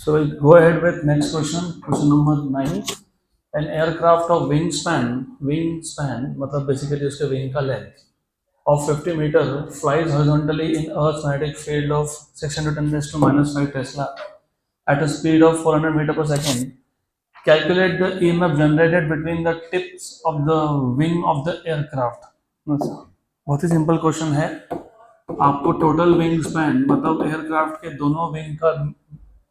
So we'll go ahead with next question, question number 9. An aircraft of wingspan मतलब basically उसके wing का length of 50 meter flies horizontally in Earth's magnetic field of 610 raised to minus 5 Tesla at a speed of 400 meter per second. Calculate the EMF generated between the tips of the wing of the aircraft. बहुत ही simple question है. आपको total wing span मतलब aircraft के दोनों wing का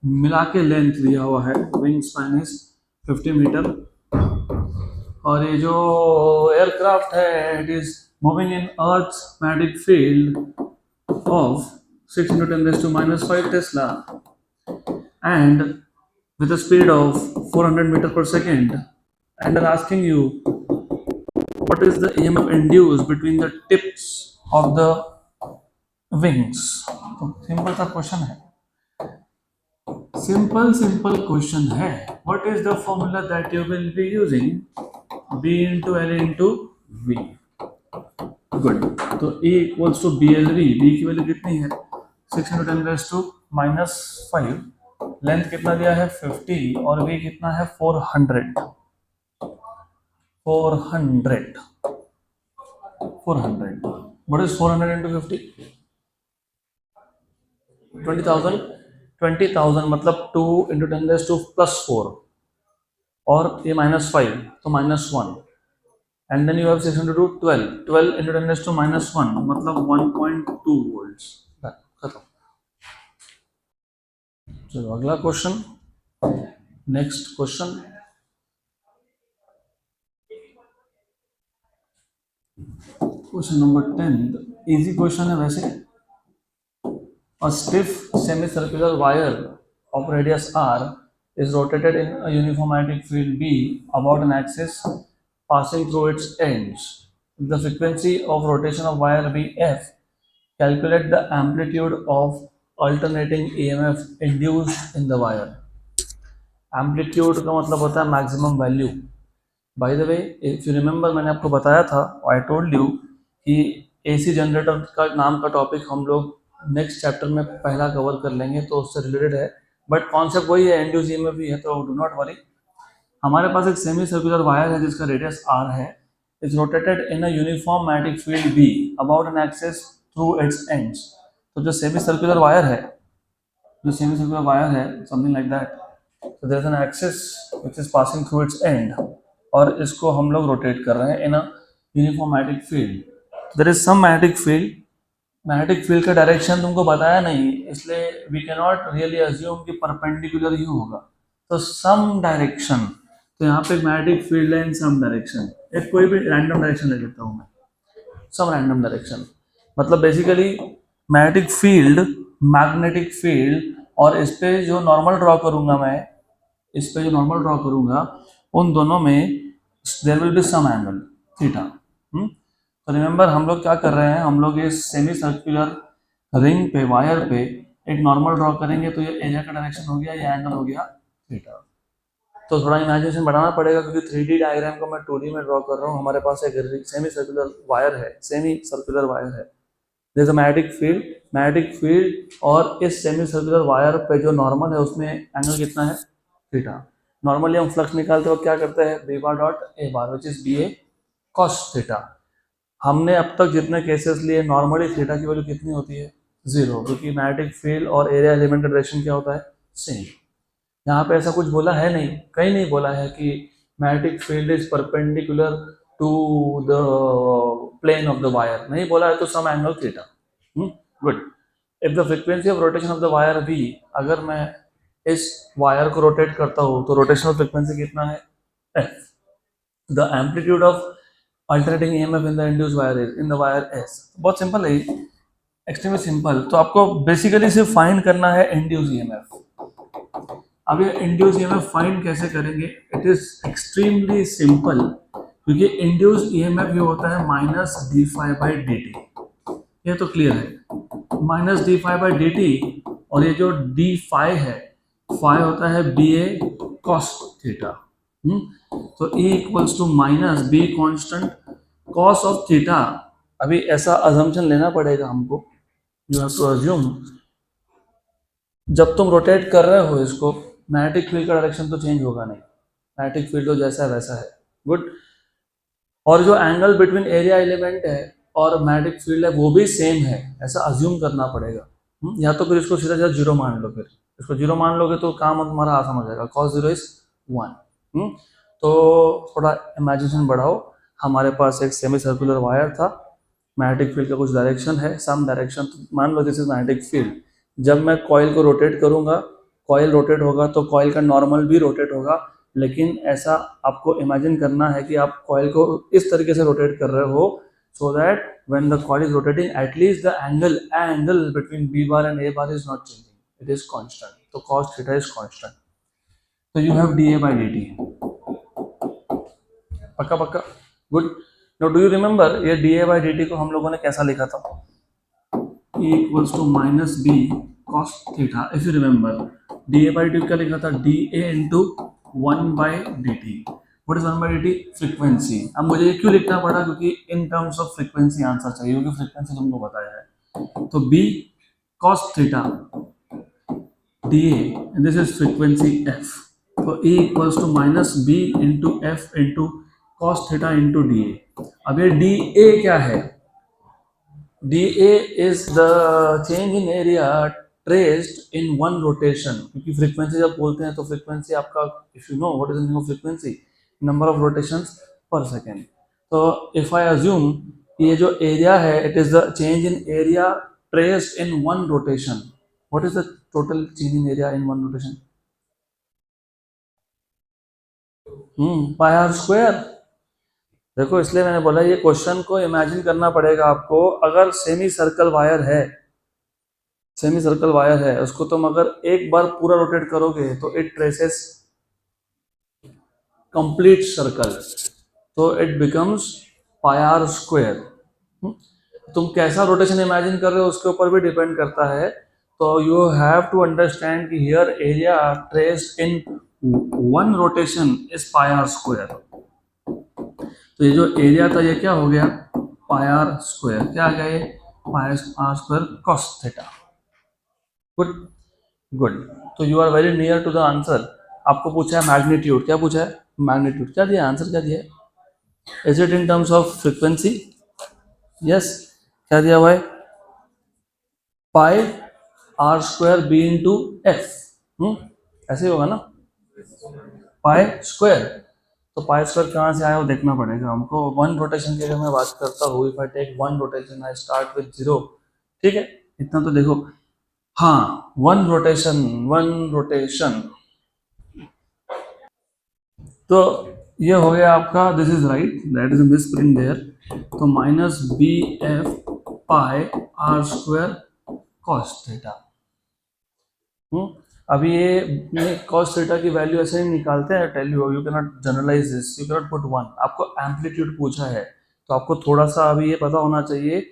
मिला के length दिया हुआ है. विंग स्पैन इज 50 मीटर और ये जो एयरक्राफ्ट है it is moving in earth's magnetic field of 6 into 10 raised to minus 5 Tesla and with a speed of 400 meter per second, and they're asking you what is the EMF induced between the tips of the wings. तो simple सा question है. Simple question है. What is the formula that you will be using? B into L into V. Good. तो A equals to BLV. B की value कितनी है? 6 into 10 raised to minus 5. Length कितना दिया है? 50 और V कितना है? 400. 400. What is 400 into 50? 20,000 मतलब 2 into 10 raised to plus 4 और ये minus 5 तो minus 1 and then you have 6 into 12 into 10 raised to minus 1 मतलब 1.2 volts. खत्म. चलो अगला question. Next question. Question number 10. Easy question है वैसे. A stiff semicircular wire of radius r is rotated in a uniform magnetic field B about an axis passing through its ends. The frequency of rotation of wire B F. Calculate the amplitude of alternating EMF induced in the wire. Amplitude का मतलब होता है maximum value. By the way, if you remember मैंने आपको बताया था, I told you कि AC generator का नाम का टॉपिक हम लोग नेक्स्ट चैप्टर में पहला कवर कर लेंगे तो उससे रिलेटेड है. बट कॉन्सेप्ट वही है, इंड्यूस ईएमएफ भी है. तो डू नॉट वरी. हमारे पास एक सेमी सर्कुलर वायर है जिसका रेडियस r है. Is rotated in a uniform magnetic field B about an axis through its ends. तो जो सेमी सर्कुलर वायर है something like that. So there is an axis which is passing through its end और इसको हम लोग rotate कर रहे हैं in a uniform magnetic field. There is some magnetic field का डायरेक्शन तुमको बताया नहीं, इसलिए we can not really assume कि परपेंडिकुलर ही होगा. तो सम डायरेक्शन, तो यहाँ पे मैग्नेटिक फील्ड है इन सम डायरेक्शन. एक कोई भी रैंडम डायरेक्शन ले लेता हूँ मैं. सम रैंडम डायरेक्शन मतलब बेसिकली मैग्नेटिक फील्ड और इस पे जो नॉर्मल ड्रॉ करूँगा उन दोनों में there will be some angle theta. तो रिमेंबर हम लोग क्या कर रहे हैं, हम लोग इस सेमी सर्कुलर रिंग पे वायर पे एक नॉर्मल ड्रॉ करेंगे तो ये एरिया का डायरेक्शन हो गया, ये एंगल हो गया थीटा. तो थोड़ा इमेजिनेशन बढ़ाना पड़ेगा क्योंकि 3D डायग्राम को मैं 2D में ड्रॉ कर रहा हूँ. हमारे पास एक सेमी सर्कुलर वायर है. There is a magnetic field और इस सेमी सर्कुलर वायर पे जो नॉर्मल है उसमें एंगल कितना है? थीटा. नॉर्मली हम फ्लक्स निकालते वक्त क्या करते हैं? B bar dot A bar which is BA cos theta. हमने अब तक जितने केसेस लिए नॉर्मली थीटा की वैल्यू कितनी होती है? 0, क्योंकि मैग्नेटिक फील्ड और एरिया एलिमेंट का डायरेक्शन क्या होता है? सेम. यहाँ पे ऐसा कुछ बोला है नहीं, कहीं नहीं बोला है कि magnetic field is perpendicular to the plane of the wire. नहीं बोला है तो some angle theta. Good. If the frequency of rotation of the wire V, अगर मैं इस वायर को रोटेट करता हूँ तो रोटेशनल फ्रीक्वेंसी कितना है? F. The amplitude of alternating EMF in the induced wire is in the wire S. बहुत सिंपल है, एक्सट्रीमली सिंपल. तो आपको बेसिकली सिर्फ फाइंड करना है इंड्यूस EMF. अब ये इंड्यूस EMF फाइंड कैसे करेंगे? इट इज एक्सट्रीमली सिंपल क्योंकि इंड्यूस EMF ये होता है माइनस d∅dt. ये तो क्लियर है. माइनस d∅dt और ये जो d∅ है, फाई होता है BA cos थीटा. तो E equals to minus B constant cos of theta. अभी ऐसा अजम्पशन लेना पड़ेगा हमको. यू हैव टू अज्यूम जब तुम रोटेट कर रहे हो इसको, मैग्नेटिक फील्ड का डायरेक्शन तो चेंज होगा नहीं, मैग्नेटिक फील्ड तो जैसा है वैसा है। गुड। और जो एंगल बिटवीन एरिया एलिमेंट है और मैग्नेटिक फील्ड है वो भी सेम है, ऐसा अज्यूम करना पड़ेगा। या तो फिर इसको सीधा सीधा जीरो मान लो, फिर इसको जीरो मान लोगे तो काम तुम्हारा आसान हो जाएगा। cos 0 is 1। तो थोड़ा इमेजिनेशन बढ़ाओ। हमारे पास एक सेमी सर्कुलर वायर था, मैग्नेटिक फील्ड का कुछ डायरेक्शन है, सम डायरेक्शन, मान लो दिस इज मैग्नेटिक फील्ड। जब मैं कॉइल को रोटेट करूंगा, कॉइल रोटेट होगा तो कॉइल का नॉर्मल भी रोटेट होगा, लेकिन ऐसा आपको इमेजिन करना है कि आप कॉइल को इस तरीके से रोटेट कर रहे हो so that when the coil is rotating at least the angle between b bar and a bar is not changing, it is constant, so cos theta is constant, so you have dA by dt। पक्का पक्का। Good. Now do you remember ये dA by dt को हम लोगों ने कैसा लिखा था? E equals to minus b cos theta। if you remember dA by dt क्या लिखा था? dA into 1 by dt। What is 1 by dt? Frequency. अब मुझे ये क्यों लिखना पड़ा? क्योंकि इन टर्म्स ऑफ फ्रीक्वेंसी आंसर चाहिए, क्योंकि फ्रीक्वेंसी तुमको बताया है। तो b cos theta dA, this is frequency f, तो E equals to minus b into F into cos theta into dA। अब ये dA क्या है? dA is the change in area traced in one rotation। क्योंकि frequency जब बोलते हैं तो फ्रीक्वेंसी आपका, if you know what is the meaning of frequency, number of rotations per second। तो if I assume ये जो एरिया है it is the change in area traced in one rotation, what is the total change in area in one rotation? Pi are square. देखो इसलिए मैंने बोला ये question को इमेजिन करना पड़ेगा आपको। अगर सेमी सर्कल वायर है, सेमी सर्कल वायर है, उसको तुम अगर एक बार पूरा रोटेट करोगे तो इट ट्रेसेस कंप्लीट सर्कल, तो it becomes pi are square. तुम कैसा रोटेशन इमेजिन कर रहे हो उसके ऊपर भी डिपेंड करता है। तो यू हैव टू अंडरस्टैंड कि here area traced in one rotation is pi are square. तो ये जो एरिया था ये क्या हो गया? Pi are square. क्या आ गया ये? Pi are square cos theta. Good good. तो you are very near to the answer. आपको पूछा है मैग्नीट्यूड, क्या पूछा है? मैग्नीट्यूड। क्या दिया आंसर? क्या दिया? Is it in terms of frequency? Yes. क्या दिया हुआ है? Pi are square B into F. ऐसे ही होगा ना, पाई स्क्वायर। तो पाई स्क्वायर कहाँ से आया वो देखना पड़ेगा हमको। वन रोटेशन की अगर मैं बात करता हूँ, if I take one rotation I start with 0, ठीक है, इतना तो देखो। हाँ, वन रोटेशन। तो ये हो गया आपका, this is right, that is misprint there. तो minus B F pi are square cos theta. अभी ये cos थीटा की वैल्यू ऐसे नहीं निकालते हैं। Tell you can not generalise this, you can not put 1। आपको एम्पलीट्यूड पूछा है तो आपको थोड़ा सा अभी ये पता होना चाहिए।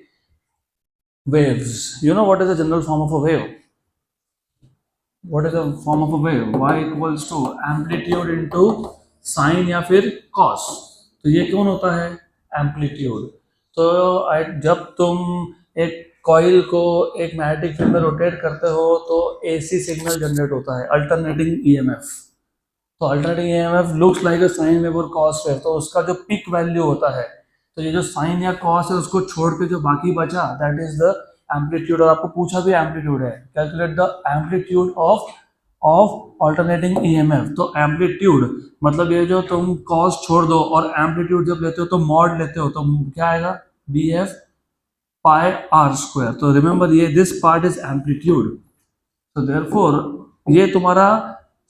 Waves, you know what is the general form of a wave? What is the form of a wave? y equals to amplitude into sine या फिर cos। तो ये कौन होता है? एम्पलीट्यूड। तो जब तुम एक कॉइल को एक मैग्नेटिक फील्ड में रोटेट करते हो तो एसी सिग्नल जनरेट होता है, अल्टरनेटिंग ईएमएफ। तो alternating EMF looks like a sine wave और कॉस वेव। तो उसका जो पीक वैल्यू होता है, तो ये जो साइन या कॉस है उसको छोड़ के जो बाकी बचा, दैट इज द एम्पलीट्यूड। और आपको पूछा भी एम्पलीट्यूड है, calculate the amplitude of alternating EMF. तो एम्पलीट्यूड मतलब ये जो तुम कॉस छोड़ दो और एम्पलीट्यूड जब लेते हो तो मॉड लेते हो, तो क्या आएगा? B F pi are square. तो रिमेंबर ये दिस पार्ट इज एम्पलीट्यूड। तो देयरफॉर ये तुम्हारा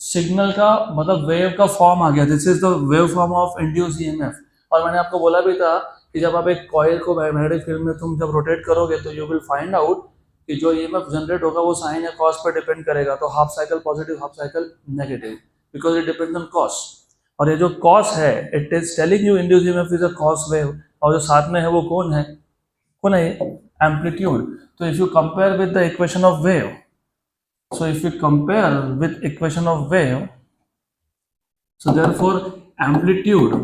सिग्नल का मतलब वेव का फॉर्म आ गया। This is the wave form of induce EMF. और मैंने आपको बोला भी था कि जब आप एक कॉइल को मैग्नेटिक फील्ड में तुम जब रोटेट करोगे तो यू विल फाइंड आउट कि जो ईएमएफ जनरेट होगा वो साइन या कॉस पर डिपेंड करेगा। तो half cycle positive, half cycle negative, because it depends on cos. और ये जो कॉस है it is telling you induce EMF is a cos wave, और जो साथ में है वो कौन है? कौन है? एम्पलीट्यूड। तो if you compare with the equation of wave, so if we compare with equation of wave, so therefore amplitude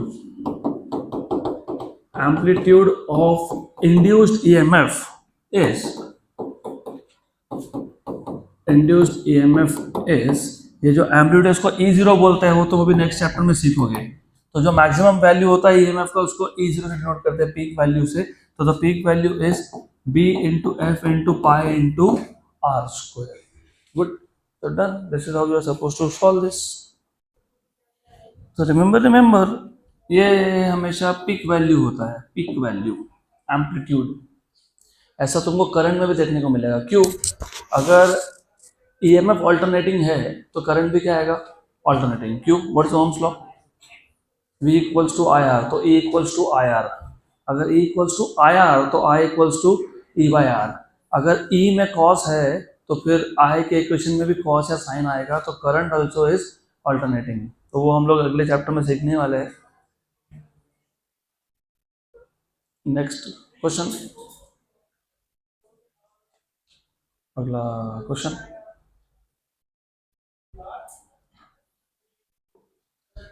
of induced EMF is induced EMF is, ये जो एम्पलीट्यूड है उसको E0 बोलते हैं, वो तो भी नेक्स्ट चैप्टर में सीखोगे। तो जो मैक्सिमम वैल्यू होता है ईएमएफ का उसको E0 से डिनोट करते हैं, पीक वैल्यू से। तो the peak value is B into F into pi into R square. Good. So done. This is how you are supposed to solve this. So remember, ये हमेशा peak value होता है, peak value, amplitude. ऐसा तुमको current में भी देखने को मिलेगा। क्यों? अगर ईएमएफ ऑल्टरनेटिंग है तो करंट भी क्या आएगा? ऑल्टरनेटिंग। क्यों? What is Ohm's law? V equals to I R, तो E equals to I R. अगर E equals to I R तो I equals to E by R. अगर E में कॉस है तो फिर I के इक्वेशन में भी कॉस या साइन आएगा, तो करंट ऑल्सो इज ऑल्टरनेटिंग। तो वो हम लोग अगले चैप्टर में सीखने वाले हैं। नेक्स्ट क्वेश्चन, अगला क्वेश्चन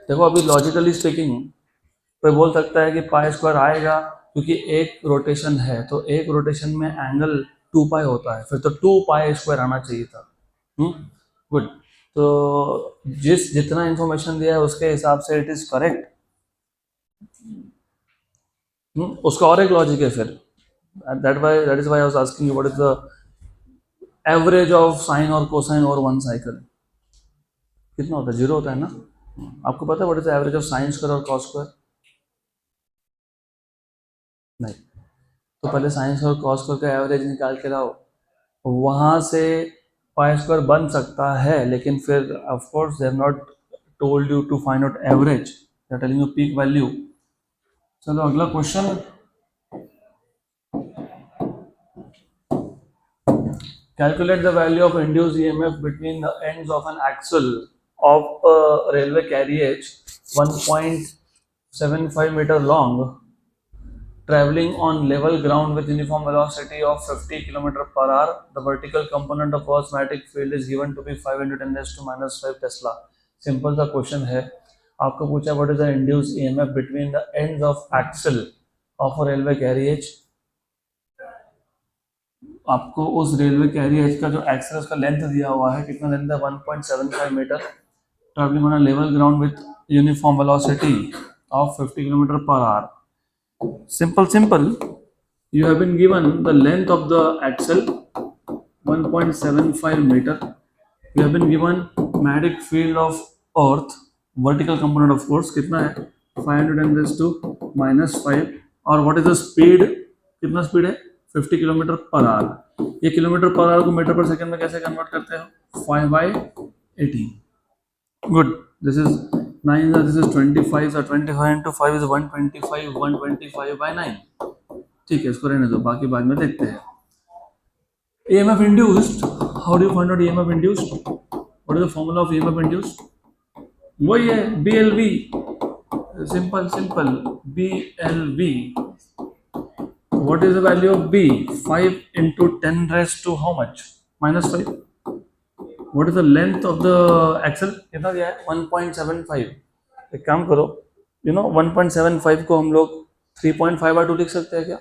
देखो। अभी लॉजिकली स्पीकिंग कोई बोल सकता है कि पाई स्क्वायर आएगा क्योंकि एक रोटेशन है, तो एक रोटेशन में एंगल 2 पाई होता है, फिर तो 2 पाई स्क्वायर आना चाहिए था। गुड। तो जितना इंफॉर्मेशन दिया है उसके हिसाब से इट इज करेक्ट। उसका और एक लॉजिक है फिर, that is why I was asking you what is the average of sine और कोसाइन और वन साइकिल। कितना होता है? 0 होता है ना। आपको पता है what is the average of sine square और कॉस स्क्वायर? नहीं। तो पहले साइन स्क्वायर और कॉस स्क्वायर का एवरेज निकाल के लाओ, वहां से पाई स्क्वायर बन सकता है, लेकिन फिर of course they have not told you to find out average, they are telling you peak value. चलो अगला question, calculate the value of induced EMF between the ends of an axle of a railway carriage 1.75 meter long traveling on level ground with uniform velocity of 50 km per hour. The vertical component of Earth's magnetic field is given to be 5 into 10 raised to minus 5 Tesla. Simple सा question है। आपको पूछा what is the induced EMF between the ends of axle of a railway carriage. आपको उस railway carriage का जो axle उसका length दिया हुआ है, कितना लेंथ है? 1.75 metre, travelling on a level ground with uniform velocity of 50 kilometre per hour. simple, you have been given the length of the axle 1.75 meter, you have been given magnetic field of earth, vertical component of force कितना है? 510 raised to minus 5, और what is the speed? कितना speed है? 50 kilometre per our. ये kilometre per our को metre पर second में कैसे कन्वर्ट करते हो? 5/18। Good. This is 9, this is 25, so 25 into 5 is 125, 125 by 9। ठीक है, इसको रहने दो, बाकी बाद में देखते हैं। EMF induced, how do you find out EMF induced? What is the formula of EMF induced? वही है BLV, simple BLV। What is the value of B? 5 into 10 raised to how much? Minus 5। What is the length of the axle? कितना दिया है? 1.75। एक काम करो, 1.75 को हम लोग 3.5/2 लिख सकते हैं क्या?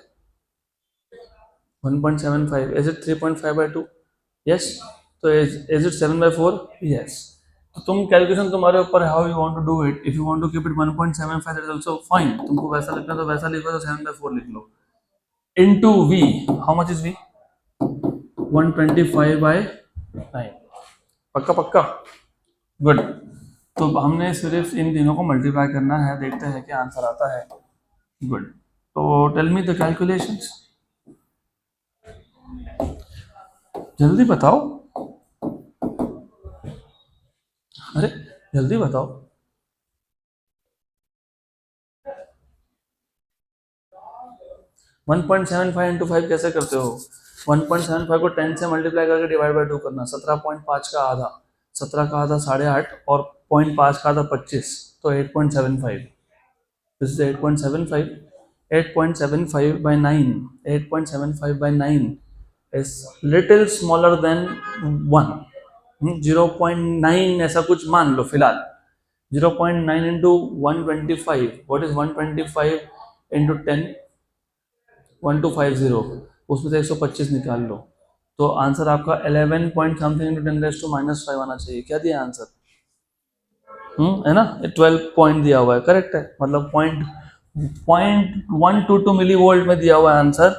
1.75 is it 3.5/2? Yes। तो is it 7/4? Yes। तो तुम कैलकुलेशन तुम्हारे ऊपर है, how you want to do it। If you want to keep it 1.75 that is also fine। तुमको वैसा लिखना तो वैसा लिखो, तो 7/4 लिख लो। Into V, how much is V? 125/9। पक्का। गुड। तो हमने सिर्फ इन तीनों को मल्टीप्लाई करना है, देखते हैं क्या आंसर आता है। गुड। तो टेल मी द कैलकुलेशंस, जल्दी बताओ। अरे जल्दी बताओ। वन 1.75 इंटू 5 कैसे करते हो? 1.75 को 10 से मल्टीप्लाई करके डिवाइड बाय 2 करना। 17.5 का आधा, 17 का आधा 8.5, और 0.5 का आधा 25, तो 8.75। This is 8.75। 8.75 by 9, 8.75 by 9 is little smaller than 1। 0.9 ऐसा कुछ मान लो फिलहाल। 0.9 into 125, what is 125 into 10? 1250, उसमें से 125 निकाल लो। तो आंसर आपका 11 पॉइंट समथिंग इंटू 10⁻⁵ आना चाहिए। क्या दिया आंसर? है ना, 12 पॉइंट दिया हुआ है, करेक्ट है, मतलब .122 मिली वोल्ट में दिया हुआ है आंसर।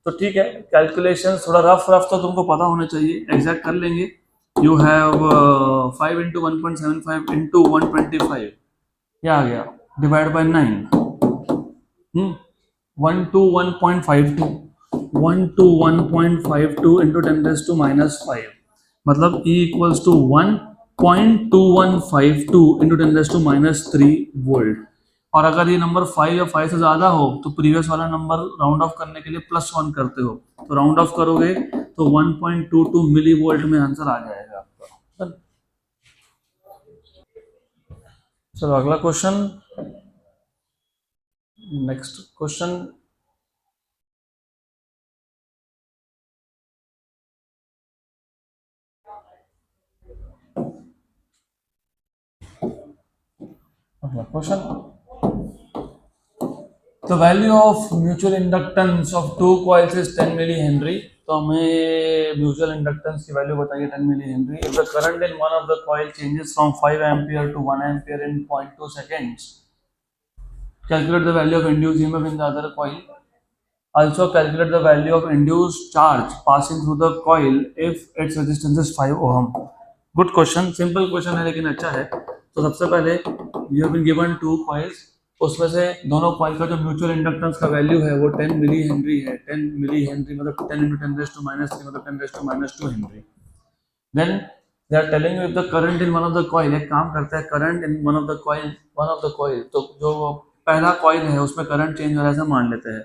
तो ठीक है, कैलकुलेशन थोड़ा रफ रफ तो तुमको पता होना चाहिए, एग्जैक्ट कर लेंगे। यू हैव 5 इंटू 1.75 इंटू 125, क्या आ गया, divide by 9, 1 to 1.52, 1 to 1.52 into 10⁻⁵, मतलब E equals to 1.2152 into 10⁻³ volt. और अगर ये नंबर 5 या 5 से ज़्यादा हो तो प्रीवियस वाला नंबर राउंड ऑफ करने के लिए +1 करते हो, तो राउंड ऑफ करोगे तो 1.22 मिली वोल्ट में आंसर आ जाएगा आपका। चलो अगला क्वेश्चन, नेक्स्ट क्वेश्चन। अगला question, the value of mutual inductance of two coils is 10 milli henry. तो हमें म्यूचुअल इंडक्टेंस की वैल्यू बताइए 10 milli henry. If the current in one of the coil changes from 5 ampere to 1 ampere in 0.2 seconds, calculate the value of induced EMF in the other coil. Also calculate the value of induced charge passing through the coil if its resistance is 5 ohm. Good question, simple question है लेकिन अच्छा है। तो सबसे पहले you have been given two coils, उसमें से दोनों कॉइल का जो म्यूचुअल इंडक्टेंस का वैल्यू है वो 10 मिली हेनरी है। 10 मिली हेनरी मतलब 10 इंटू 10⁻³ मतलब 10⁻² henry. Then they are telling you if the current in one of the coil, एक काम करते हैं, current in one of the coil, तो जो पहला कॉइल है उसमें करंट चेंज हो रहा है ऐसा मान लेते हैं।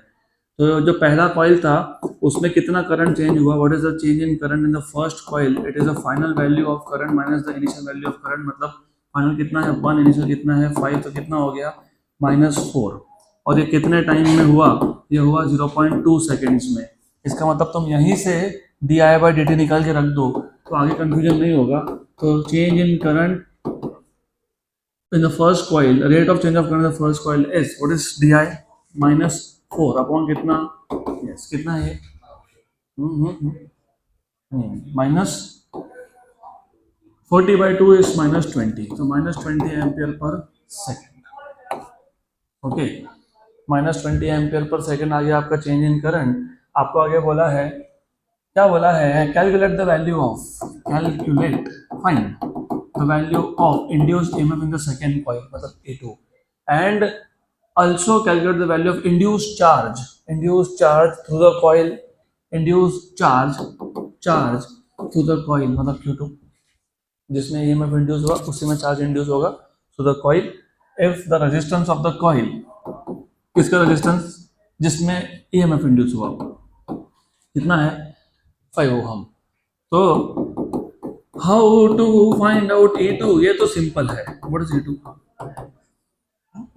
तो जो पहला कॉइल था उसमें कितना करंट चेंज हुआ, what is the change in current in the first coil, it is the final value of current minus the initial value of current, मतलब फाइनल कितना है 1, इनिशियल कितना है 5, तो कितना हो गया -4। और ये कितने टाइम में हुआ, ये हुआ 0.2 सेकेंड्स में। इसका मतलब तुम यहीं से di/dt निकाल के रख दो तो आगे कंफ्यूजन नहीं होगा। तो change in current in the first coil, rate of change of current in the first coil is what is di -4 upon कितना, yes कितना है -40/2 is -20, तो -20 ampere per second. Okay, -20 ampere per second आ गया आपका change in current. आपको आगे बोला है, क्या बोला है, calculate the value of, calculate find the value of induced EMF in the second coil, मतलब A2, and also calculate the value of induced charge through the coil, induced charge through the coil मतलब Q2, जिसमें EMF induce हुआ उसी में charge induce होगा through the coil if the resistance of the coil, किसका resistance, जिसमें EMF induce हुआ कितना है 5 ओम। तो how to find out E2, ये तो सिंपल है, व्हाट इज E2,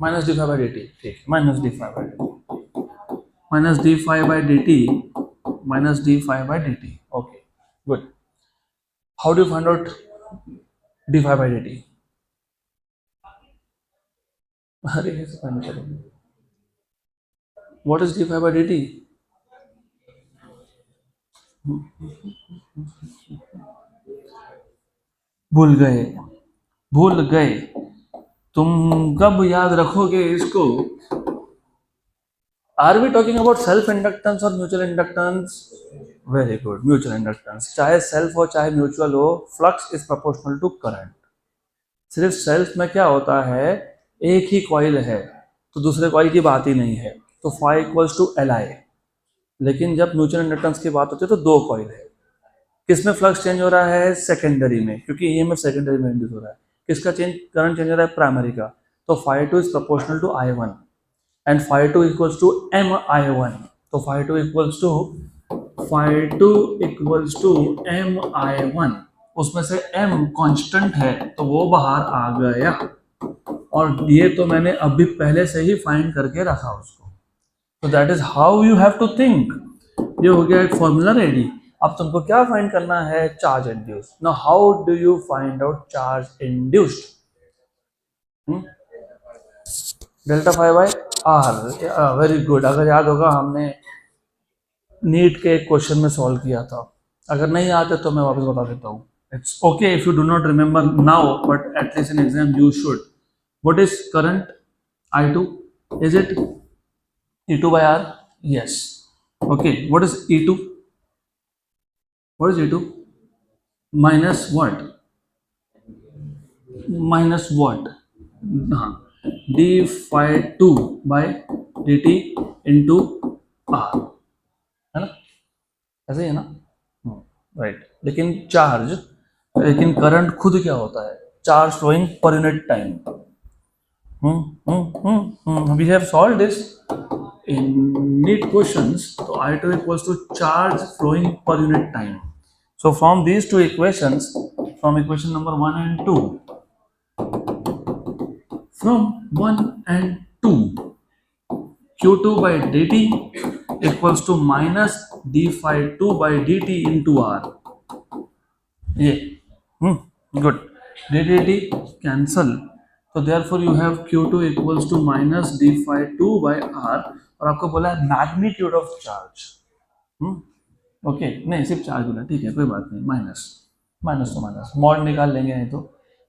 -d5/dt, ठीक, -d5/dt, okay good. How do find out d5/dt, अरे कैसे फाइंड करेंगे, व्हाट इज d5/dt, भूल गए, तुम कब याद रखोगे इसको। Are we talking about self inductance और mutual inductance, very good, mutual inductance, चाहे सेल्फ हो चाहे म्यूचुअल हो, flux is proportional to current. सिर्फ सेल्फ में क्या होता है, एक ही कॉइल है तो दूसरे कॉइल की बात ही नहीं है, तो phi इक्वल्स टू Li। लेकिन जब म्यूचुअल इंडक्टेंस की बात होती है तो दो कॉइल है, किसमें फ्लक्स चेंज हो रहा है, सेकेंडरी में, क्योंकि EMF सेकेंडरी में इंड्यूस हो रहा है। किसका करंट चेंज हो रहा है, प्राइमरी का, तो phi2 is proportional to I1 and phi2 equals to MI1, तो phi2 इक्वल्स टू MI1, उसमें से M कांस्टेंट है तो वो बाहर आ गया, और ये तो मैंने अभी पहले से ही फाइंड करके रखा उसको। तो that is how you have to think, ये हो गया एक फॉर्मूला रेडी। अब तुमको क्या फाइंड करना है, charge induced. Now how do you find out charge induced, ΔΦ/R, very good. अगर याद होगा हमने नीट के एक क्वेश्चन में सॉल्व किया था, अगर नहीं आते तो मैं वापस बता देता हूँ. It's okay if you do not remember now, but at least in exam you should. What is current I2? Is it E2 by R? Yes. Okay. What is E2? What is E2? Minus what? Minus what? हाँ, d phi 2 by dt into R, है ना? ऐसे ही है ना? Right. लेकिन current खुद क्या होता है? Charge flowing per unit time. We have solved this in NEET questions. So I2 equals to charge flowing per unit time. So from these two equations, from equation number 1 and 2, from 1 and 2, Q2 by dt equals to minus d phi 2 by dt into R. Yeah. Good. dt cancel. So therefore you have Q2 equals to minus d phi 2 by R. और आपको बोला है magnitude of charge. Okay, नहीं सिर्फ charge बोला, ठीक है कोई बात नहीं. माइनस तो माइनस मॉड निकाल लेंगे. नहीं तो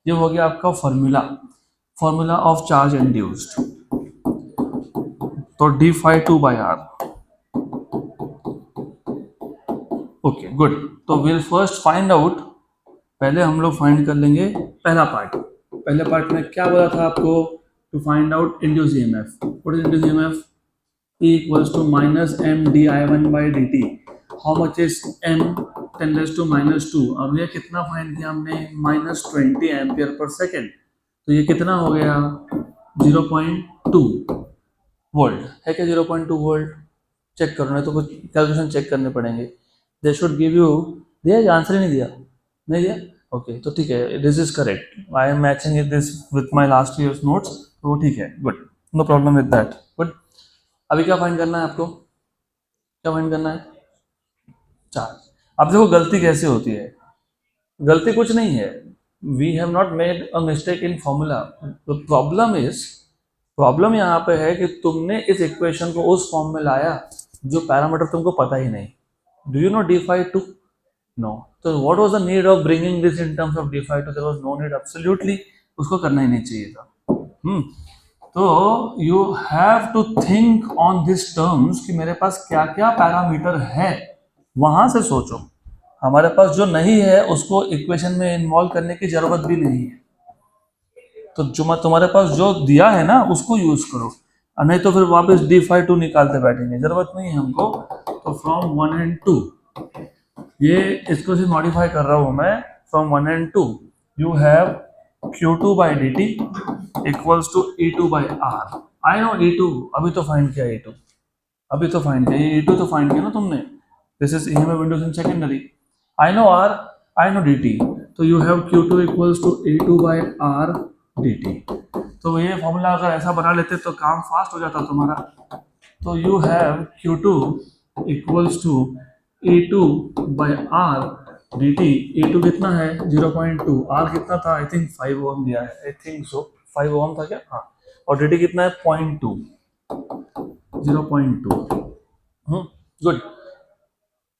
ये हो गया आपका फॉर्मूला ऑफ चार्ज इंड्यूस्ड. तो d phi 2 by R. Okay good. तो विल फर्स्ट फाइंड आउट. पहले हम लोग फाइंड कर लेंगे पहला पार्ट. पहले पार्ट में क्या बोला था आपको? To find out induce EMF. What is induce EMF? E equals to minus m di1 by dt. How much is m 10 raised to minus 2? अब ये कितना फाइंड किया हमने? minus 20 ampere per second. तो ये कितना हो गया? 0.2 वोल्ट है क्या? 0.2 वोल्ट. चेक करो, नहीं तो कुछ कैलकुलेशन चेक करने पड़ेंगे. They should give you. दिया आंसर ही नहीं दिया? नहीं दिया. ओके तो ठीक है, this is correct. I am matching it this with my last year's notes, तो ठीक है. Good, no problem with that. Good. अभी क्या फाइंड करना है आपको? क्या फाइंड करना है? चार्ज. अब देखो गलती कैसे होती है. गलती कुछ नहीं है. We have not made a mistake in formula. Problem यहाँ पे है कि तुमने इस इक्वेशन को उस फॉर्म में लाया जो पैरामीटर तुमको पता ही नहीं. Do you know d phi 2? No. तो what was the need of bringing this in terms of d phi 2? There was no need. Absolutely उसको करना ही नहीं चाहिए था. तो you have to think on this terms कि मेरे पास क्या क्या पैरामीटर है, वहां से सोचो. हमारे पास जो नहीं है उसको इक्वेशन में इन्वॉल्व करने की जरूरत भी नहीं है. तो जो तुम्हारे पास जो दिया है ना उसको यूज करो, और नहीं तो फिर वापस d phi 2 निकालते बैठेंगे. जरूरत नहीं है हमको. तो फ्रॉम 1 and 2, ये इसको से मॉडिफाई कर रहा हूं मैं. From 1 and 2 you have Q2 by dt equals to E2 by R. I know E2. अभी तो फाइंड किया E2. अभी तो फाइंड किया. E2 तो फाइंड किया ना तुमने. This is EMF Windows in secondary. I know R. I know dt. तो you have Q2 equals to E2 by R dt. तो ये फॉर्मूला अगर ऐसा बना लेते तो काम फास्ट हो जाता तुम्हारा. तो you have Q2 equals to E2 by R dt. E2 कितना है? 0.2. R कितना था? आई थिंक 5 ओम दिया है. आई थिंक सो 5 ओम था क्या? हाँ. और dt कितना है? 0.2. 0.2. Good.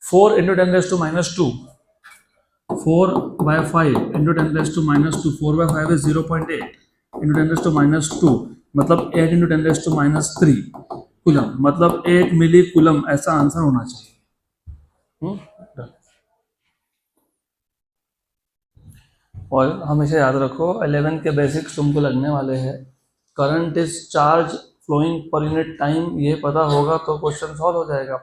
4 into 10 raised to minus 2. 4 by 5 into 10 raised to minus 2. 4 by 5 is 0.8 into 10 raised to minus 2. मतलब 8 into 10 raised to minus 3 coulomb. मतलब 8 मिली कूलम. ऐसा आंसर होना चाहिए. और हमेशा याद रखो 11 के बेसिक्स तुमको लगने वाले हैं. Current is charge flowing per unit time. ये पता होगा तो क्वेश्चन सॉल्व हो जाएगा.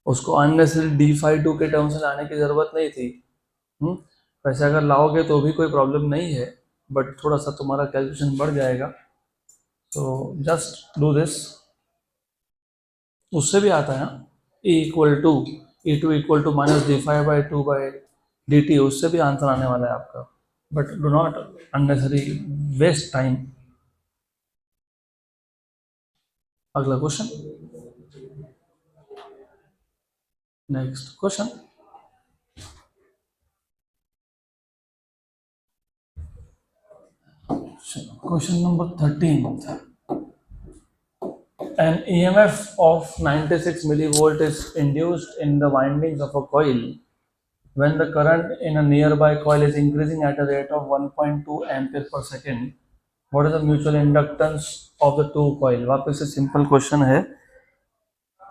उसको अननेसेसरी d phi 2 के टर्म से लाने की ज़रूरत नहीं थी. वैसे अगर लाओगे तो भी कोई प्रॉब्लम नहीं है, बट थोड़ा सा तुम्हारा कैलकुलेशन बढ़ जाएगा. तो जस्ट डू दिस. उससे भी आता है E2 equal to minus d phi by 2 by dt. उससे भी आंसर आने वाला है आपका. But do not unnecessary waste time. अगला question. Next question. Question number 13. An EMF of 96 millivolt is induced in the windings of a coil when the current in a nearby coil is increasing at a rate of 1.2 ampere per second, what is the mutual inductance of the two coil? वापस से simple question है,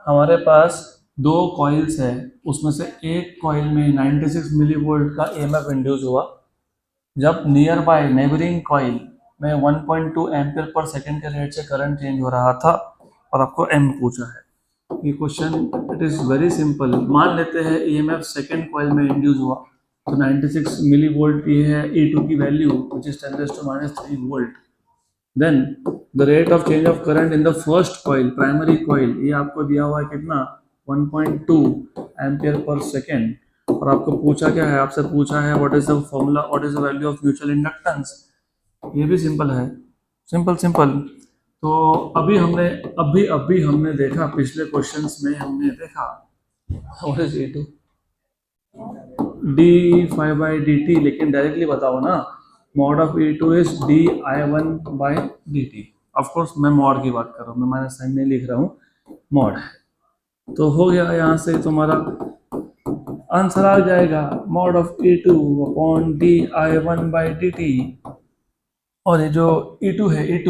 हमारे पास दो coils है, उसमें से एक coil में 96 मिली वोल्ट का EMF इंड्यूस हुआ जब नियर बाय नेबरिंग कॉइल में 1.2 एम्पियर पर सेकेंड के रेट से करंट चेंज हो रहा था, और आपको एम पूछा है। ये question it is very simple. मान लेते हैं EMF सेकेंड कॉइल में इंड्यूस हुआ, तो 96 मिली वोल्ट ये है E2 की value which is 10⁻³ volt. Then the rate of change of current in the first coil, primary coil, ये आपको दिया हुआ है कितना, 1.2 एम्पियर पर सेकेंड, और आपको पूछा क्या है, आपसे पूछा है what is the formula, what is the value of mutual inductance. ये भी सिंपल है, सिंपल। तो अभी हमने देखा, पिछले क्वेश्चंस में हमने देखा व्हाट इज E2 d∅dt, लेकिन डायरेक्टली बताओ ना, mod of E2 is di1/dt। Of course मैं मॉड की बात कर रहा हूँ, मैं माइनस साइन नहीं लिख रहा हूँ, मॉड। तो हो गया, यहाँ से तुम्हारा आंसर आ जाएगा mod of E2 upon di1/dt। और ये जो E2 है, E2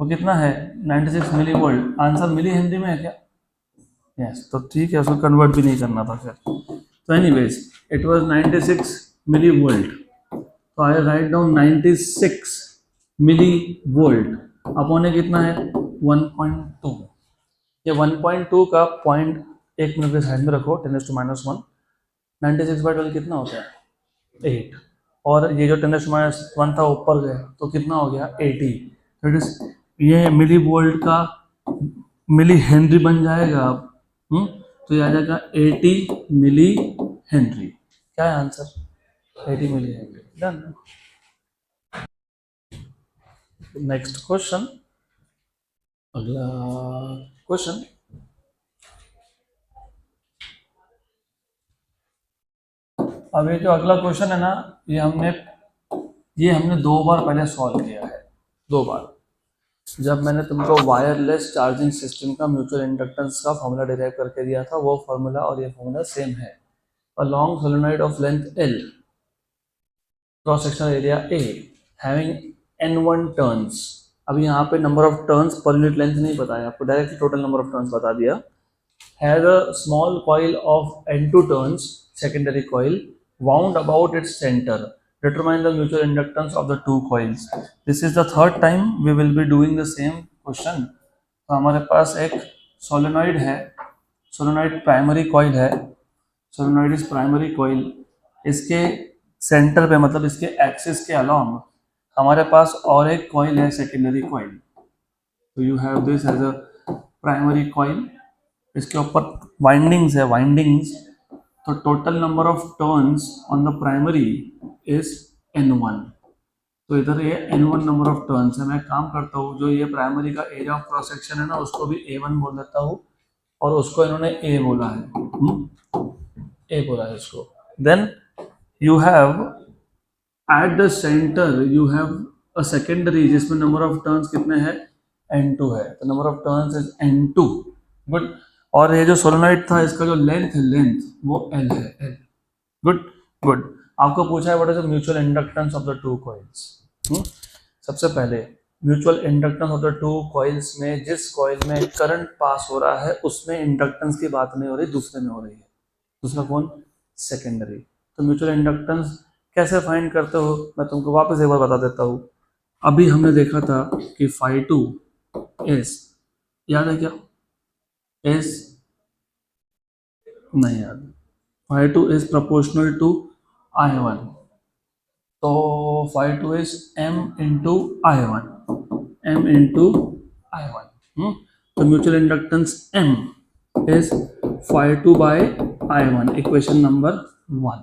वो कितना है, 96 milli volt. Answer milli henry में है क्या? यस, तो ठीक है, उसको कन्वर्ट भी नहीं करना था फिर। तो anyways it was 96 milli volt, तो I write down 96 milli volt upon ये कितना है, 1.2। ये 1.2 का पॉइंट एक मिनट के साइड में रखो, 10⁻⁻1। 96/12 कितना होता है, 8, और ये जो 10⁻⁻1 था ऊपर गया तो कितना हो गया, 80। दैट इज ये मिली वोल्ट का मिली हेनरी बन जाएगा अब। तो ये आ जाएगा 80 मिली हेनरी। क्या है answer, 80 milli henry. Done. Next question, अगला क्वेश्चन, अब ये जो अगला क्वेश्चन है ना, ये हमने 2 बार पहले सॉल्व किया है, 2 बार। जब मैंने तुमको वायरलेस चार्जिंग सिस्टम का म्यूचुअल इंडक्टेंस का फॉर्मूला डिराइव करके दिया था, वो फॉर्मूला और ये फॉर्मूला सेम है। A long solenoid of length L, cross sectional area A, having N1 turns. अभी यहाँ पे number of turns per unit length नहीं बताया आपको, directly total number of turns बता दिया। Has a small coil of N2 turns, secondary coil, wound about its center. Determine the mutual inductance of the two coils. This is the third time we will be doing the same question. तो हमारे पास एक solenoid है, solenoid primary coil है, solenoid is primary coil. इसके centre पे, मतलब इसके एक्सिस के अलोंग हमारे पास और एक कॉइल है, सेकेंडरी कॉइल। तो you have this as a primary coil, इसके ऊपर वाइंडिंग्स है, वाइंडिंग्स। तो total number of turns on the primary is N1। तो इधर ये N1 नंबर ऑफ टर्न्स है। मैं काम करता हूँ, जो ये प्राइमरी का एरिया ऑफ क्रॉस सेक्शन है ना, उसको भी A1 बोल देता हूँ, और उसको इन्होंने A बोला है, A बोला है इसको। Then you have at the centre you have a secondary, जिसमें नंबर ऑफ टर्न्स कितने हैं, N2 है। तो number of turns is N2। Good. और ये जो सोलेनॉइड था, इसका जो लेंथ है, लेंथ वो L है, L। गुड। आपको पूछा है what is the mutual inductance of the two coils. सबसे पहले mutual inductance of the two coils में, जिस कॉइल में करंट पास हो रहा है उसमें इंडक्टेंस की बात नहीं हो रही, दूसरे में हो रही है। दूसरा कौन, सेकेंडरी। तो म्यूचुअल इंडक्टेंस कैसे फाइंड करते हो, मैं तुमको वापस एक बार बता देता हूँ। अभी हमने देखा था कि φ2 इज, याद है क्या, इज नहीं याद, φ2 इज प्रोपोर्शनल टू I1। तो φ2 is M into I1, M into I1। तो mutual inductance M is φ2/I1, equation number 1।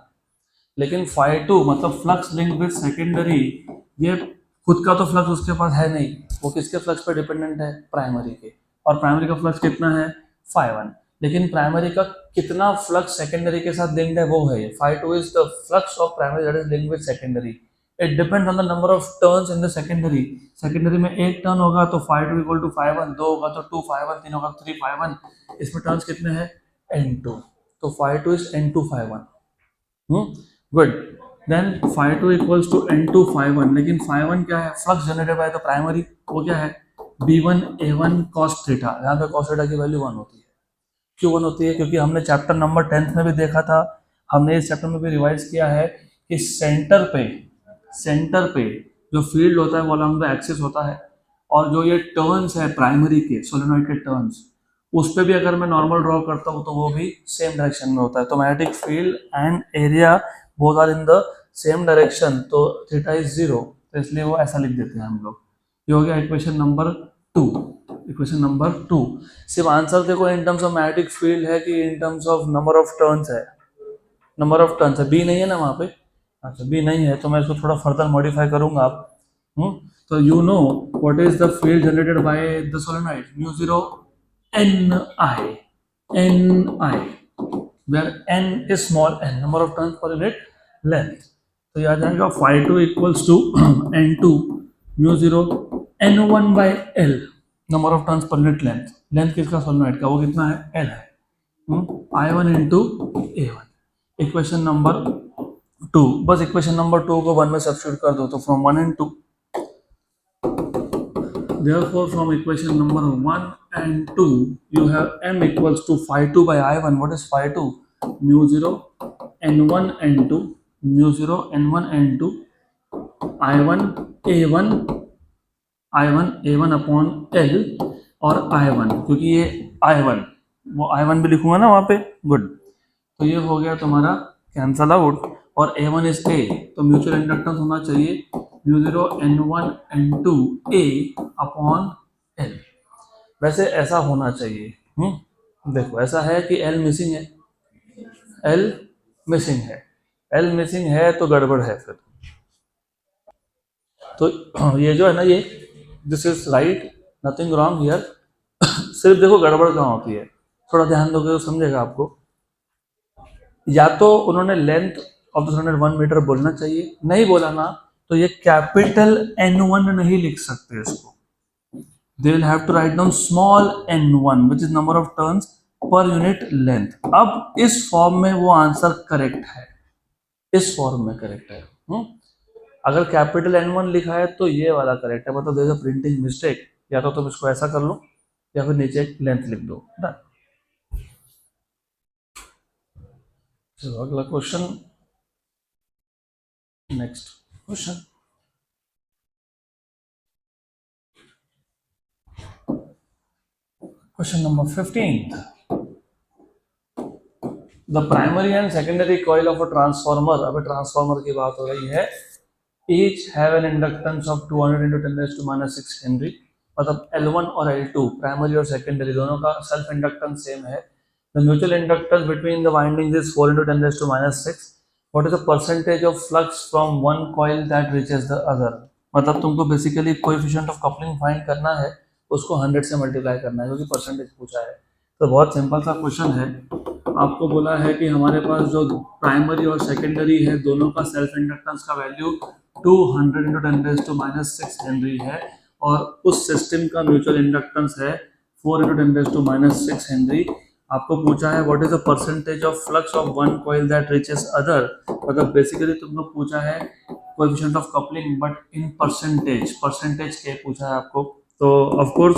लेकिन φ2 मतलब फ्लक्स लिंक विद सेकेंडरी, ये खुद का तो फ्लक्स उसके पास है नहीं, वो किसके फ्लक्स पर डिपेंडेंट है, प्राइमरी के। और प्राइमरी का फ्लक्स कितना है, φ1। लेकिन प्राइमरी का कितना फ्लक्स सेकेंडरी के साथ लिंक्ड है, वो है φ2 is the flux of primary that is linked with secondary. It depends on the number of turns in the secondary. Secondary में 1 टर्न होगा तो φ2 = φ1, 2 होगा तो 2 φ1, 3 होगा तो 3 φ1। इसमें टर्न्स कितने हैं, N2। तो phi2 is n2 phi1. Good. Then phi2 equals to n2 phi1, लेकिन phi1 क्या है? Flux generated by the primary. वो क्या है? b1 a1 cos theta. यहाँ पे cos थीटा की वैल्यू 1 होती है. क्यों 1 होती है? क्योंकि हमने चैप्टर नंबर 10th में भी देखा था, हमने इस चैप्टर में भी रिवाइज किया है कि सेंटर पे जो फील्ड होता है वो अलॉन्ग द एक्सिस होता है, और जो ये टर्न्स है प्राइमरी के सोलेनोइड के टर्न्स, उस पर भी अगर मैं नॉर्मल ड्रॉ करता हूँ तो वो भी सेम डायरेक्शन में होता है. तो magnetic field and area both are in the same direction, तो थीटा इज 0, तो इसलिए वो ऐसा लिख देते हैं हम लोग. ये हो गया इक्वेशन नंबर 2. Equation number 2. सिर्फ आंसर देखो इन टर्म्स ऑफ मैग्नेटिक फील्ड है कि इन terms of number of turns है? नंबर ऑफ टर्न्स है. बी नहीं है ना वहाँ पे? अच्छा, बी नहीं है तो मैं इसको थोड़ा फर्दर मॉडिफाई करूंगा. आप तो you know what is the field generated by the solenoid? Mu 0 ni where n is small n, number of turns per unit length. तो याद आएगा phi2 equals to n2 mu 0 n1 by l, number of turns per unit length. Length किसका? Solenoid का. वो कितना है? l है. I1 into a1. Equation number 2. बस इक्वेशन नंबर 2 को 1 में सब्स्टिट्यूट कर दो, तो from 1 and 2. Therefore, from equation number 1 and 2, you have m equals to phi2 by I1. What is phi2? Mu 0 n1 n2, mu 0 n1 n2, I1 a1 upon L, और I1, क्योंकि ये I1, वो I1 भी लिखूंगा ना वहाँ पे. Good. तो ये हो गया तुम्हारा कैंसल आउट, और A1 इज A, तो म्यूचुअल इंडक्टेंस होना चाहिए mu 0 n1 n2 A upon L. वैसे ऐसा होना चाहिए. देखो ऐसा है कि L मिसिंग है. L मिसिंग है. L मिसिंग है तो गड़बड़ है फिर. तो ये जो है ना, ये this is right, nothing wrong here. सिर्फ देखो गड़बड़ कहाँ होती है, थोड़ा ध्यान दोगे तो समझेगा आपको. या तो उन्होंने length of the solenoid 1 metre बोलना चाहिए, नहीं बोला ना तो ये कैपिटल N1 नहीं लिख सकते इसको. They will have to write down small n1 which is number of turns per unit length. अब इस फॉर्म में वो आंसर करेक्ट है, इस फॉर्म में करेक्ट है. अगर कैपिटल N1 लिखा है तो ये वाला करेक्ट है, मतलब there is a printing mistake. या तो तुम इसको ऐसा कर लो या फिर नीचे एक लेंथ लिख दो. अगला question, next question. Question number 15. The primary and secondary coil of a transformer, अब ट्रांसफार्मर की बात हो रही है, each have an inductance of 200 into 10 raised to minus 6 Henry. मतलब L1 और L2 प्राइमरी और सेकेंडरी दोनों का सेल्फ इंडक्टेंस सेम है. The mutual inductance between the windings is 4 into 10 raised to minus 6. What is the percentage of flux from one coil that reaches the other? मतलब तुमको basically coefficient of coupling find करना है, उसको 100 से multiply करना है, क्योंकि परसेंटेज पूछा है. तो बहुत सिंपल सा क्वेश्चन है. आपको बोला है कि हमारे पास जो प्राइमरी और सेकेंडरी है दोनों का सेल्फ इंडक्टेंस का value 200 into 10 raised to minus 6 Henry है, और उस सिस्टम का म्यूचुअल इंडक्टेंस है 4 into 10 raised to minus 6 Henry. आपको पूछा है what is the percentage of flux of one coil that reaches other. मतलब बेसिकली तुमको पूछा है coefficient of coupling but in percentage के पूछा है आपको. तो ऑफ कोर्स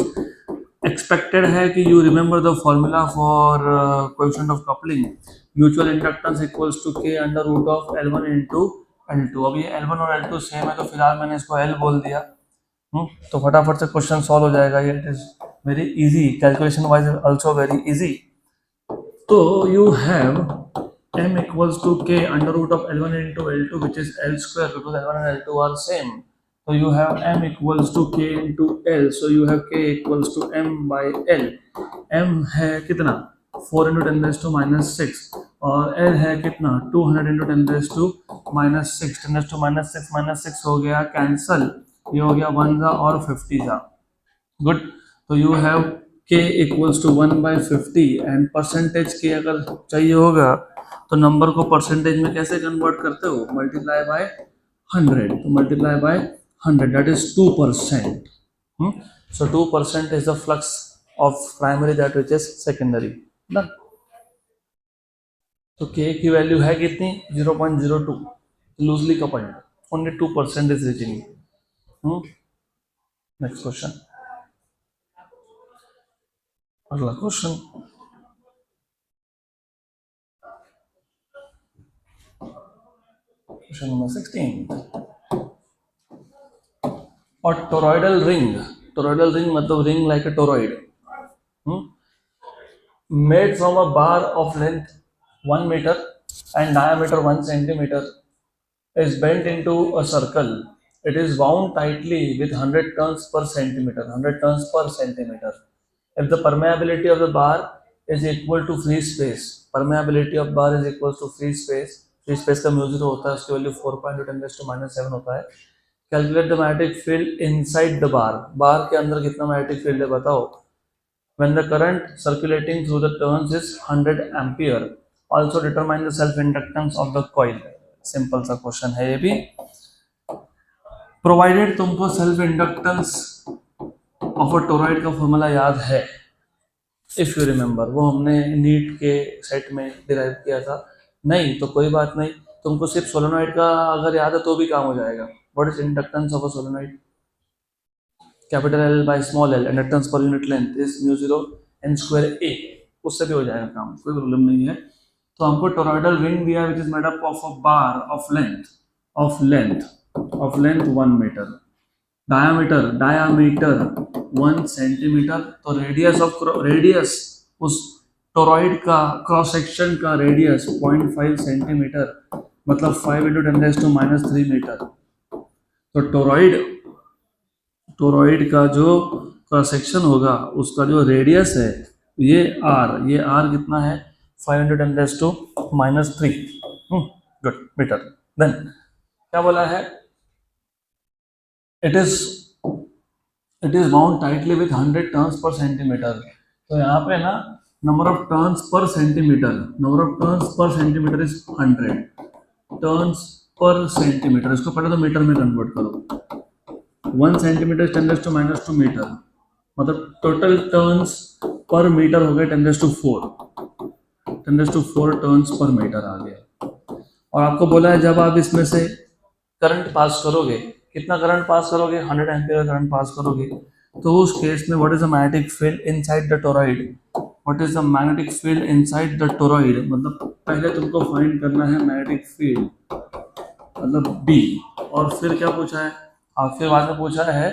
एक्सपेक्टेड है कि you remember the formula for coefficient of coupling. Mutual inductance equals to k under root of L1 into L2. अब ये L1 और L2 सेम है तो फिलहाल मैंने इसको L बोल दिया. तो फटाफट से क्वेश्चन सॉल्व हो जाएगा. ये it is very easy, calculation wise also very easy. तो you have m equals to k under root of L1 into L2 which is L square, because L1 and L2 are same. So you have m equals to k into L, so you have k equals to m by L. m है कितना? 4 into 10 raised to minus 6, और L है कितना? 200 into 10 raised to minus 6. 10 raised to minus 6 हो गया cancel, ये हो गया 1 जा और 50 जा. गुड. तो you have k equals to 1 by 50 and percentage k अगर चाहिए होगा तो नंबर को परसेंटेज में कैसे कन्वर्ट करते हो? Multiply by 100. तो multiply by 100 that is 2%. So 2% is the flux of primary that reaches secondary. Done. तो k की वैल्यू है कितनी 0.02, loosely coupled, only 2% is reaching. Next question, अगला क्वेश्चन, क्वेश्चन नंबर 16। और टोरॉइडल रिंग मतलब ring like a toroid, made from a bar of length 1 meter and diameter 1 centimeter is bent into a circle. It is wound tightly with 100 turns per centimeter. 100 turns per centimeter. If the permeability of the bar is equal to free space, permeability of bar is equal to free space. Free space का mu zero होता है, उसकी value 4.10⁻⁷ होता है। Calculate the magnetic field inside the bar, bar के अंदर कितना magnetic field है बताओ। When the current circulating through the turns is 100 ampere, also determine the self inductance of the coil। Simple सा क्वेश्चन है ये भी। प्रोवाइडेड तुमको self inductance of a toroid का फॉर्मूला याद है, इफ यू रिमेंबर, वो हमने नीट के सेट में डिराइव किया था। नहीं तो कोई बात नहीं, तुमको सिर्फ सोलेनॉइड का अगर याद है तो भी काम हो जाएगा। What is inductance of a solenoid? Capital L by small l, inductance पर unit length is mu zero N square A, उससे भी हो जाएगा काम, कोई प्रॉब्लम नहीं है। तो हमको टोरॉइडल रिंग दिया which is made up of a bar of length 1 metre, diameter 1 centimetre. तो रेडियस उस टोरॉइड का क्रॉस सेक्शन का रेडियस 0.5 सेंटीमीटर, मतलब 5 × 10⁻³ मीटर। तो टोरॉइड का जो क्रॉस सेक्शन होगा उसका जो रेडियस है ये आर कितना है 5 × 10⁻³ गुड मीटर। देन क्या बोला है, it is bound tightly with 100 turns per centimetre. तो यहाँ पे ना नंबर ऑफ टर्न्स पर centimetre is 100 turns per centimetre. इसको पहले तो मीटर में कन्वर्ट करो। 1 सेंटीमीटर 10⁻² मीटर, मतलब टोटल टर्न्स पर मीटर हो गए 10⁴ टर्न्स पर मीटर आ गया। और आपको बोला है जब आप इसमें से करंट पास करोगे, कितना करंट पास करोगे 100 एम्पीयर करंट पास करोगे, तो उस केस में what is the magnetic field inside the toroid, what is the magnetic field inside the toroid, मतलब पहले तुमको फाइंड करना है मैग्नेटिक फील्ड मतलब B। और फिर क्या पूछा है, फिर बाद में पूछा है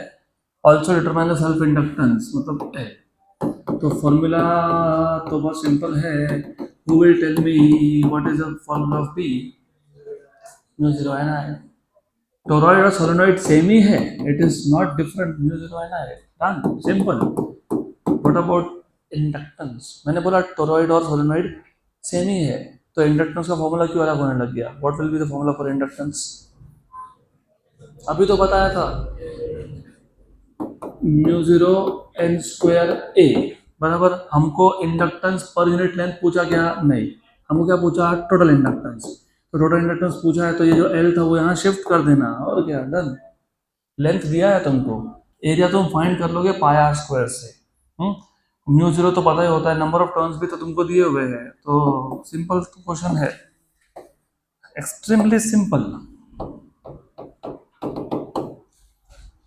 also determine the self inductance मतलब A। तो फॉर्मूला तो बहुत सिंपल है, who will tell me what is the formula of B? Mu zero है ना, टोरॉइड और सोलेनॉइड सेम ही है, it is not different, mu zero है ना, done simple. What about inductance? मैंने बोला टोरॉइड और सोलेनॉइड सेम ही है, तो इंडक्टेंस का फॉर्मूला क्यों अलग होने लग गया? What will be the formula for inductance? अभी तो बताया था म्यू जीरो एन स्क्वायर ए बराबर। हमको इंडक्टेंस पर यूनिट लेंथ पूछा क्या? नहीं, हमको क्या पूछा? Total inductance. तो टोटल इंडक्टेंस पूछा है तो ये जो एल था वो यहाँ शिफ्ट कर देना, और क्या, डन। लेंथ दिया है तुमको, एरिया तुम फाइंड कर लोगे पाई स्क्वायर से। म्यू जीरो तो पता ही होता है, नंबर ऑफ टर्न्स भी तो तुमको दिए हुए हैं, तो सिंपल क्वेश्चन है, एक्सट्रीमली सिंपल।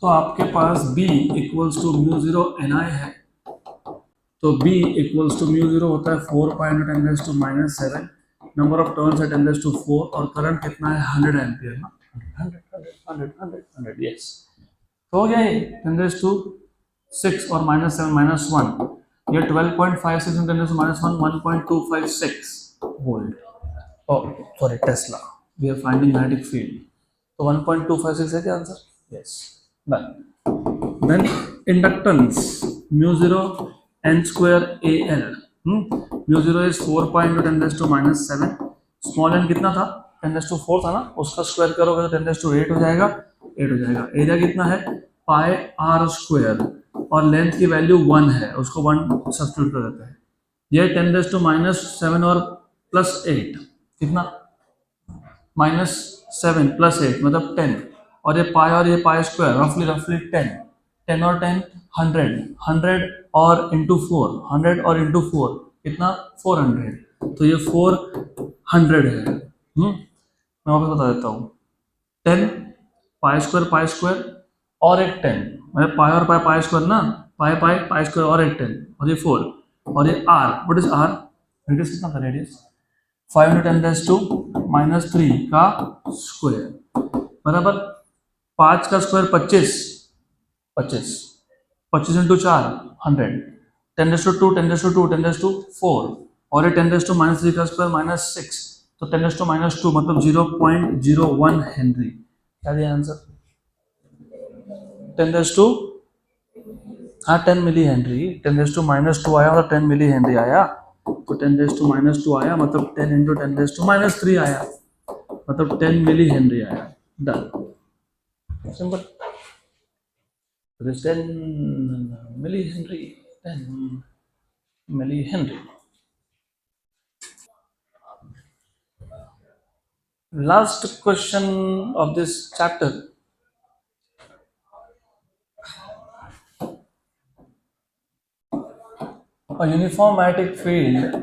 तो आपके पास B equals to mu zero NI है, तो B equals to mu zero होता है 4.10⁻⁷, नंबर ऑफ टर्न्स है 10⁴, और करंट कितना है 100 एम्पियर ना, 100 यस। तो हो गया ये 10⁶ और -7 -1, ये 12.56 × 10⁻⁻1 1.256 volt. Sorry tesla, we are finding magnetic field, तो 1.256 है क्या आंसर? Yes, done. Then inductance mu zero N square A L, mu zero is 4.10⁻⁷, small N कितना था 10⁴ था ना, उसका स्क्वायर करोगे तो 10⁸ हो जाएगा, 8 हो जाएगा। एरिया कितना है पाई आर स्क्वायर, और लेंथ की वैल्यू 1 है, उसको 1 सब्स्टिट्यूट कर देते हैं। ये 10⁻⁷ और +8 कितना, -7 +8 मतलब 10, और ये पाई स्क्वायर रफली 10 और 10 100 और इंटू 4 कितना 400, तो ये 400 है। मैं वापस बता देता हूँ, 10 पाई स्क्वायर और एक 10, मतलब पाई और पाई स्क्वायर ना, पाई स्क्वायर और एक 10, और ये 4, और ये r, what is r, radius कितना था, रेडियस 5×10⁻³ का स्क्वायर बराबर 5 का स्क्वायर 25, 25 × 4 100, 10⁻², 10⁻², 10⁻4, और ये 10⁻³ का स्क्वायर -6, तो 10⁻² मतलब 0.01 हेनरी। क्या दिया आंसर? 10⁻, हाँ 10 मिली हेनरी, 10⁻² आया मतलब 10 मिली हेनरी आया, तो 10⁻² आया मतलब 10 × 10⁻³ आया, मतलब 10 मिली हेनरी आया। Done, simple. 10 milli henry, 10 milli henry. Last question of this chapter. A uniform magnetic field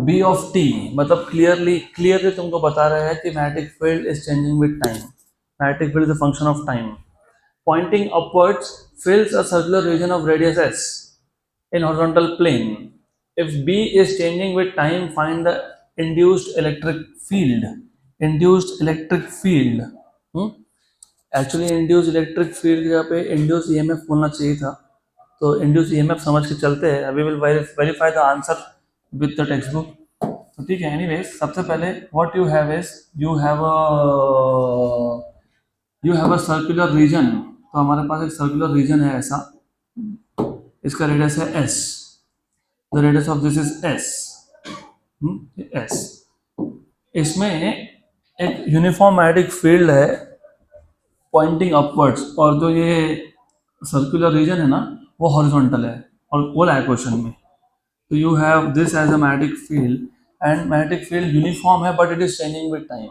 B of t, मतलब clearly तुमको बता रहा है कि magnetic field is changing with time. Magnetic field is a function of time. Pointing upwards fills a circular region of radius s in horizontal plane. If B is changing with time, find the induced electric field. Induced electric field. Actually induce electric field की जगह पे induce EMF बोलना चाहिए था, तो induce EMF समझ के चलते हैं। We will verify the answer with the text book. तो ठीक है, एनीवेज सबसे पहले what you have is you have a circular region. तो हमारे पास एक सर्कुलर रीजन है ऐसा, इसका रेडियस है S, the radius of this is S, S. इसमें एक यूनिफॉर्म मैग्नेटिक फील्ड है पॉइंटिंग अपवर्ड्स, और जो ये सर्कुलर रीजन है ना वो हॉरिजॉन्टल है, और बोला है क्वेश्चन में। तो you have this as a magnetic field, and magnetic field uniform है but it is changing with time.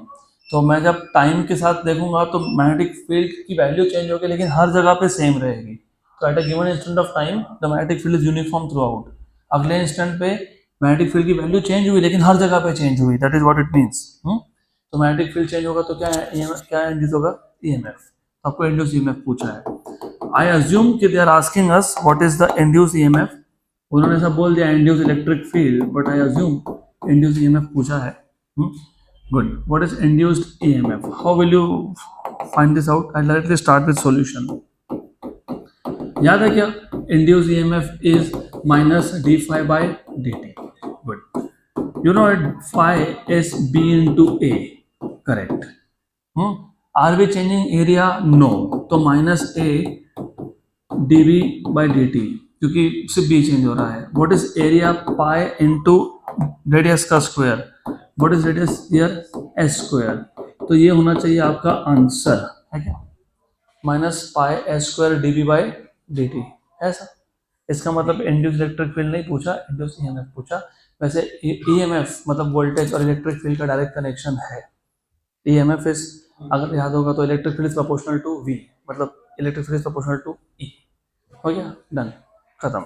तो मैं जब टाइम के साथ देखूंगा तो मैग्नेटिक फील्ड की वैल्यू चेंज होगी, लेकिन हर जगह पे सेम रहेगी। तो at a given instant of time the magnetic field is uniform throughout. अगले इंस्टेंट पे मैग्नेटिक फील्ड की वैल्यू चेंज हुई, लेकिन हर जगह पे चेंज हुई, that is what it means. तो मैग्नेटिक फील्ड चेंज होगा तो क्या इंड्यूस होगा, ईएमएफ। आपको इंड्यूस ईएमएफ पूछा है। आई अज्यूम कि they are asking us what is the induce EMF. उन्होंने सब बोल दिया induce electric field, but I assume induce EMF पूछा है। Good, what is induced EMF, how will you find this out? I directly start with solution. याद है क्या, induce EMF is -d∅/dt। गुड, you know it, phi is b into a, correct? Are we changing area? No, तो -a dB/dt, क्योंकि सिर्फ b change हो रहा है। What is area? Pi into radius का square. What is radius here? s square. तो ये होना चाहिए आपका आंसर, है क्या, -πs² dB/dt, ऐसा। इसका मतलब इंड्यूस इलेक्ट्रिक फील्ड नहीं पूछा, इंड्यूस ईएमएफ पूछा। वैसे ईएमएफ मतलब वोल्टेज और इलेक्ट्रिक फील्ड का डायरेक्ट कनेक्शन है। ईएमएफ इज, अगर याद होगा तो electric field is proportional to V, मतलब electric field is proportional to E. हो गया, डन, खत्म।